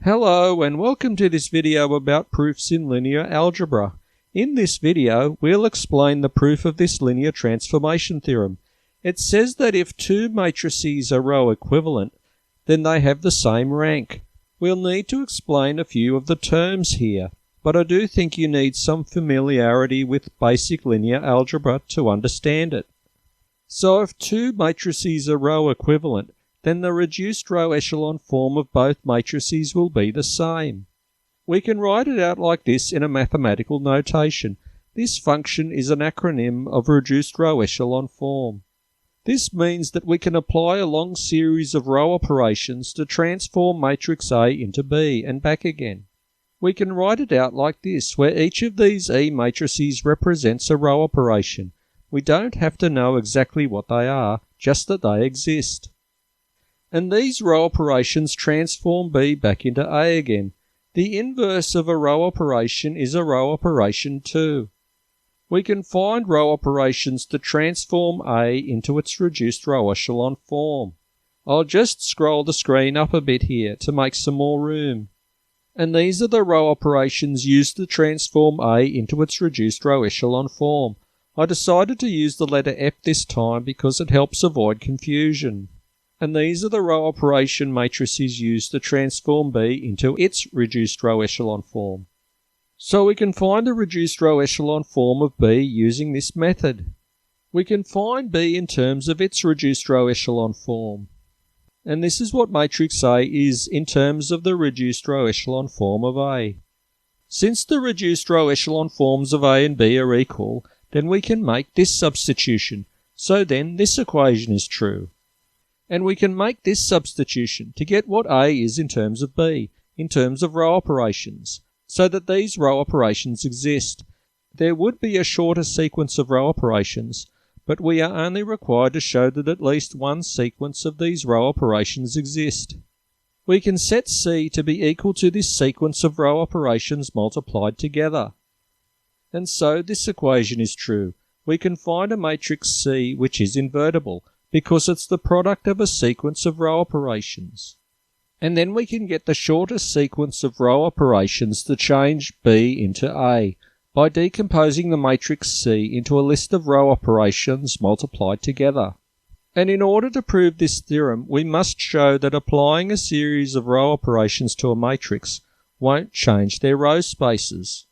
Hello and welcome to this video about proofs in linear algebra. In this video, we'll explain the proof of this linear transformation theorem. It says that if two matrices are row equivalent, then they have the same rank. We'll need to explain a few of the terms here, but I do think you need some familiarity with basic linear algebra to understand it. So if two matrices are row equivalent, then the reduced row echelon form of both matrices will be the same. We can write it out like this in a mathematical notation. This function is an acronym of reduced row echelon form. This means that we can apply a long series of row operations to transform matrix A into B and back again. We can write it out like this, where each of these E matrices represents a row operation. We don't have to know exactly what they are, just that they exist. And these row operations transform B back into A again. The inverse of a row operation is a row operation too. We can find row operations to transform A into its reduced row echelon form. I'll just scroll the screen up a bit here to make some more room. And these are the row operations used to transform A into its reduced row echelon form. I decided to use the letter F this time because it helps avoid confusion. And these are the row operation matrices used to transform B into its reduced row echelon form. So we can find the reduced row echelon form of B using this method. We can find B in terms of its reduced row echelon form. And this is what matrix A is in terms of the reduced row echelon form of A. Since the reduced row echelon forms of A and B are equal, then we can make this substitution. So then this equation is true. And we can make this substitution to get what A is in terms of B, in terms of row operations, so that these row operations exist. There would be a shorter sequence of row operations, but we are only required to show that at least one sequence of these row operations exist. We can set C to be equal to this sequence of row operations multiplied together. And so this equation is true. We can find a matrix C which is invertible, because it's the product of a sequence of row operations. And then we can get the shortest sequence of row operations to change B into A by decomposing the matrix C into a list of row operations multiplied together. And in order to prove this theorem, we must show that applying a series of row operations to a matrix won't change their row spaces.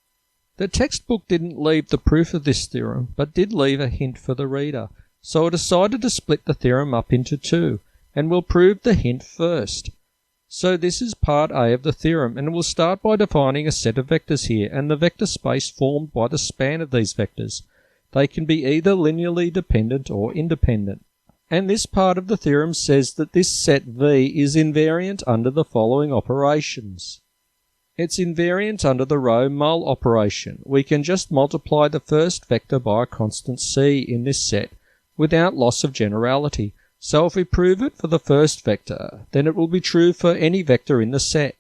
The textbook didn't leave the proof of this theorem, but did leave a hint for the reader. So I decided to split the theorem up into two, and we'll prove the hint first. So this is part A of the theorem, and we'll start by defining a set of vectors here, and the vector space formed by the span of these vectors. They can be either linearly dependent or independent. And this part of the theorem says that this set V is invariant under the following operations. It's invariant under the row mul operation. We can just multiply the first vector by a constant C in this set, without loss of generality. So if we prove it for the first vector, then it will be true for any vector in the set.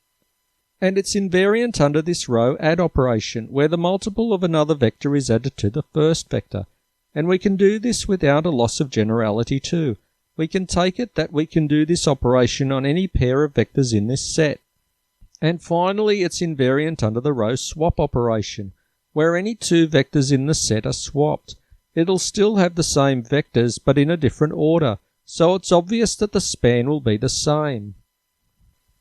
And it's invariant under this row add operation, where the multiple of another vector is added to the first vector. And we can do this without a loss of generality too. We can take it that we can do this operation on any pair of vectors in this set. And finally, it's invariant under the row swap operation, where any two vectors in the set are swapped. It'll still have the same vectors, but in a different order, so it's obvious that the span will be the same.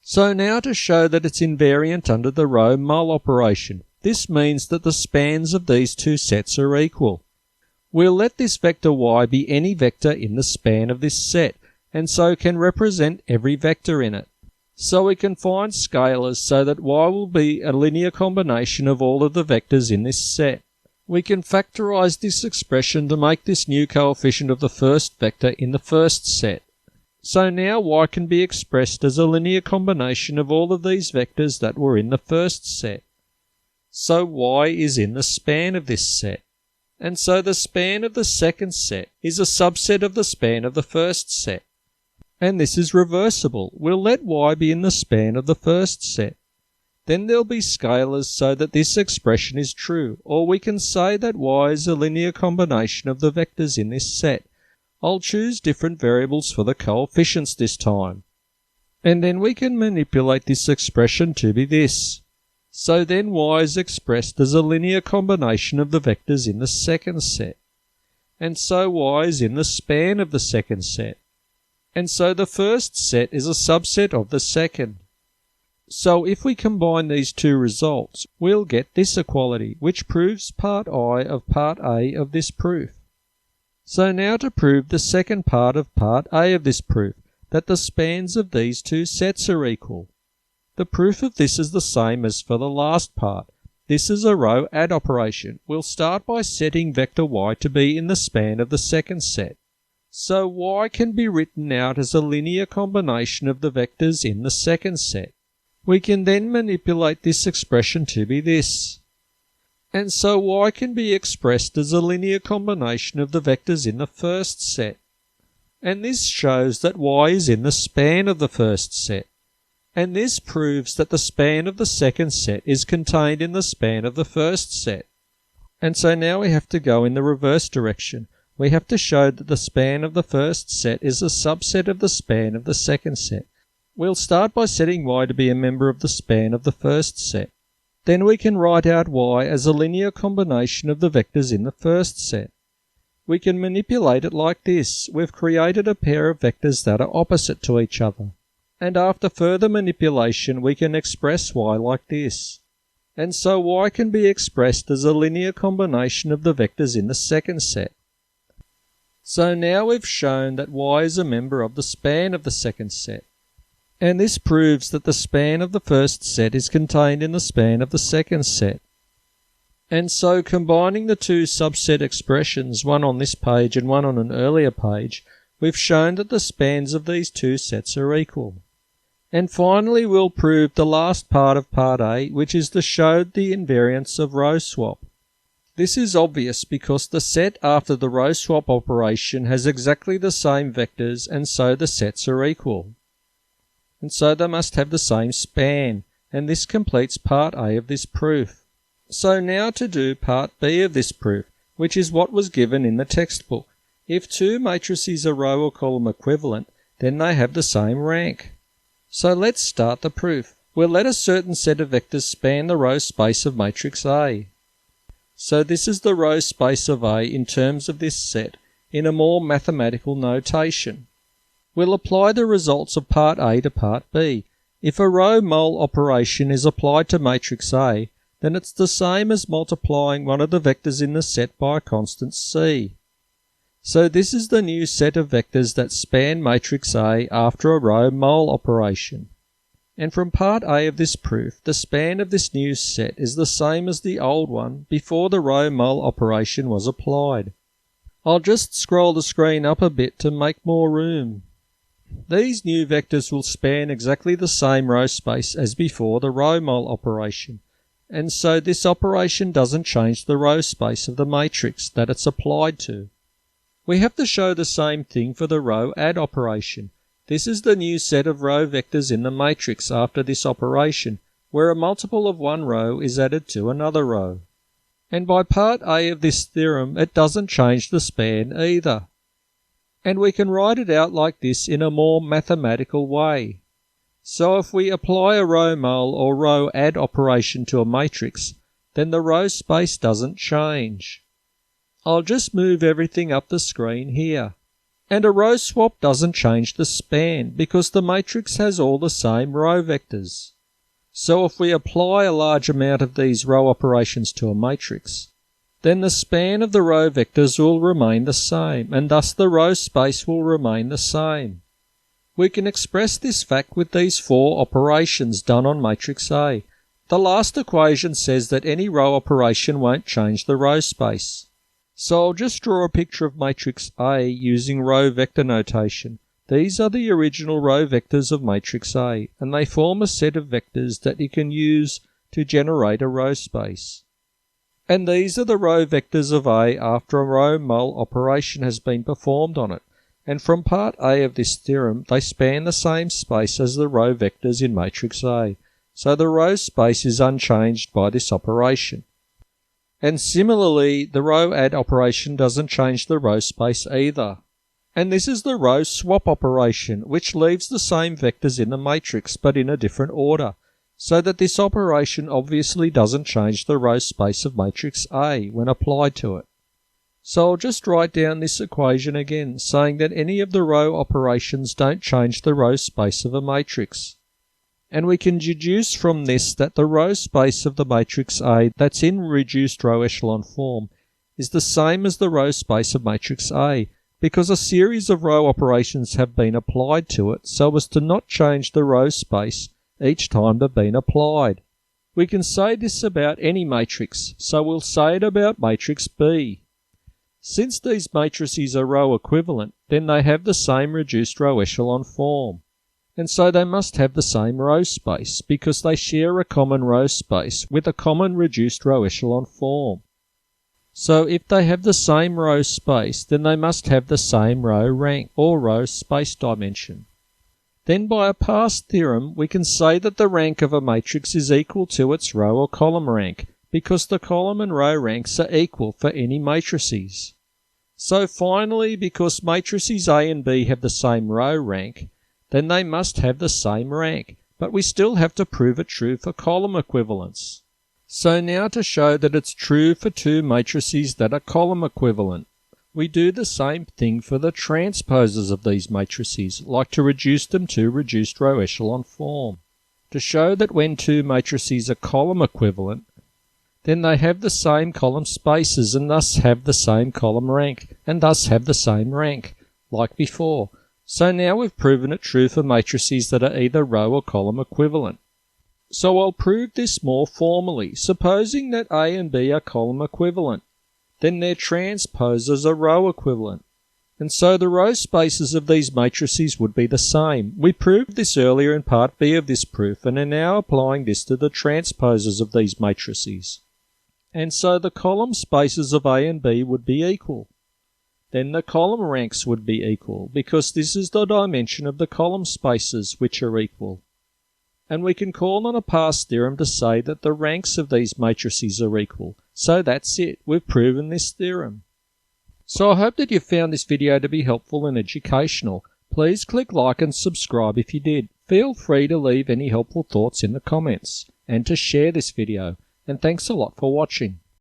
So now to show that it's invariant under the row mul operation. This means that the spans of these two sets are equal. We'll let this vector y be any vector in the span of this set, and so can represent every vector in it. So we can find scalars so that y will be a linear combination of all of the vectors in this set. We can factorize this expression to make this new coefficient of the first vector in the first set. So now y can be expressed as a linear combination of all of these vectors that were in the first set. So y is in the span of this set. And so the span of the second set is a subset of the span of the first set. And this is reversible. We'll let y be in the span of the first set. Then there'll be scalars so that this expression is true, or we can say that y is a linear combination of the vectors in this set. I'll choose different variables for the coefficients this time. And then we can manipulate this expression to be this. So then y is expressed as a linear combination of the vectors in the second set. And so y is in the span of the second set. And so the first set is a subset of the second. So if we combine these two results, we'll get this equality, which proves part I of part A of this proof. So now to prove the second part of part A of this proof, that the spans of these two sets are equal. The proof of this is the same as for the last part. This is a row add operation. We'll start by setting vector y to be in the span of the second set. So y can be written out as a linear combination of the vectors in the second set. We can then manipulate this expression to be this. And so y can be expressed as a linear combination of the vectors in the first set. And this shows that y is in the span of the first set. And this proves that the span of the second set is contained in the span of the first set. And so now we have to go in the reverse direction. We have to show that the span of the first set is a subset of the span of the second set. We'll start by setting y to be a member of the span of the first set. Then we can write out y as a linear combination of the vectors in the first set. We can manipulate it like this. We've created a pair of vectors that are opposite to each other. And after further manipulation, we can express y like this. And so y can be expressed as a linear combination of the vectors in the second set. So now we've shown that y is a member of the span of the second set. And this proves that the span of the first set is contained in the span of the second set. And so combining the two subset expressions, one on this page and one on an earlier page, we've shown that the spans of these two sets are equal. And finally we'll prove the last part of part A, which is to show the invariance of row swap. This is obvious because the set after the row swap operation has exactly the same vectors, and so the sets are equal. And so they must have the same span, and this completes part A of this proof. So now to do part B of this proof, which is what was given in the textbook. If two matrices are row or column equivalent, then they have the same rank. So let's start the proof. We'll let a certain set of vectors span the row space of matrix A. So this is the row space of A in terms of this set, in a more mathematical notation. We'll apply the results of part A to part B. If a row mul operation is applied to matrix A, then it's the same as multiplying one of the vectors in the set by a constant C. So this is the new set of vectors that span matrix A after a row mul operation. And from part A of this proof, the span of this new set is the same as the old one before the row mul operation was applied. I'll just scroll the screen up a bit to make more room. These new vectors will span exactly the same row space as before the row mul operation, and so this operation doesn't change the row space of the matrix that it's applied to. We have to show the same thing for the row add operation. This is the new set of row vectors in the matrix after this operation, where a multiple of one row is added to another row. And by part A of this theorem, it doesn't change the span either. And we can write it out like this in a more mathematical way. So if we apply a row mul or row add operation to a matrix, then the row space doesn't change. I'll just move everything up the screen here. And a row swap doesn't change the span because the matrix has all the same row vectors. So if we apply a large amount of these row operations to a matrix, then the span of the row vectors will remain the same, and thus the row space will remain the same. We can express this fact with these four operations done on matrix A. The last equation says that any row operation won't change the row space. So I'll just draw a picture of matrix A using row vector notation. These are the original row vectors of matrix A, and they form a set of vectors that you can use to generate a row space. And these are the row vectors of A after a row mul operation has been performed on it. And from part A of this theorem, they span the same space as the row vectors in matrix A. So the row space is unchanged by this operation. And similarly, the row add operation doesn't change the row space either. And this is the row swap operation, which leaves the same vectors in the matrix but in a different order, so that this operation obviously doesn't change the row space of matrix A when applied to it. So I'll just write down this equation again, saying that any of the row operations don't change the row space of a matrix. And we can deduce from this that the row space of the matrix A that's in reduced row echelon form is the same as the row space of matrix A, because a series of row operations have been applied to it so as to not change the row space each time they've been applied. We can say this about any matrix, so we'll say it about matrix B. Since these matrices are row equivalent, then they have the same reduced row echelon form. And so they must have the same row space, because they share a common row space with a common reduced row echelon form. So if they have the same row space, then they must have the same row rank or row space dimension. Then by a pass theorem, we can say that the rank of a matrix is equal to its row or column rank, because the column and row ranks are equal for any matrices. So finally, because matrices A and B have the same row rank, then they must have the same rank, but we still have to prove it true for column equivalence. So now to show that it's true for two matrices that are column equivalent, we do the same thing for the transposes of these matrices, like to reduce them to reduced row echelon form. To show that when two matrices are column equivalent, then they have the same column spaces and thus have the same column rank, and thus have the same rank, like before. So now we've proven it true for matrices that are either row or column equivalent. So I'll prove this more formally. Supposing that A and B are column equivalent, then their transposes are row equivalent. And so the row spaces of these matrices would be the same. We proved this earlier in part B of this proof and are now applying this to the transposes of these matrices. And so the column spaces of A and B would be equal. Then the column ranks would be equal, because this is the dimension of the column spaces which are equal. And we can call on a pass theorem to say that the ranks of these matrices are equal. So that's it. We've proven this theorem. So I hope that you found this video to be helpful and educational. Please click like and subscribe if you did. Feel free to leave any helpful thoughts in the comments and to share this video. And thanks a lot for watching.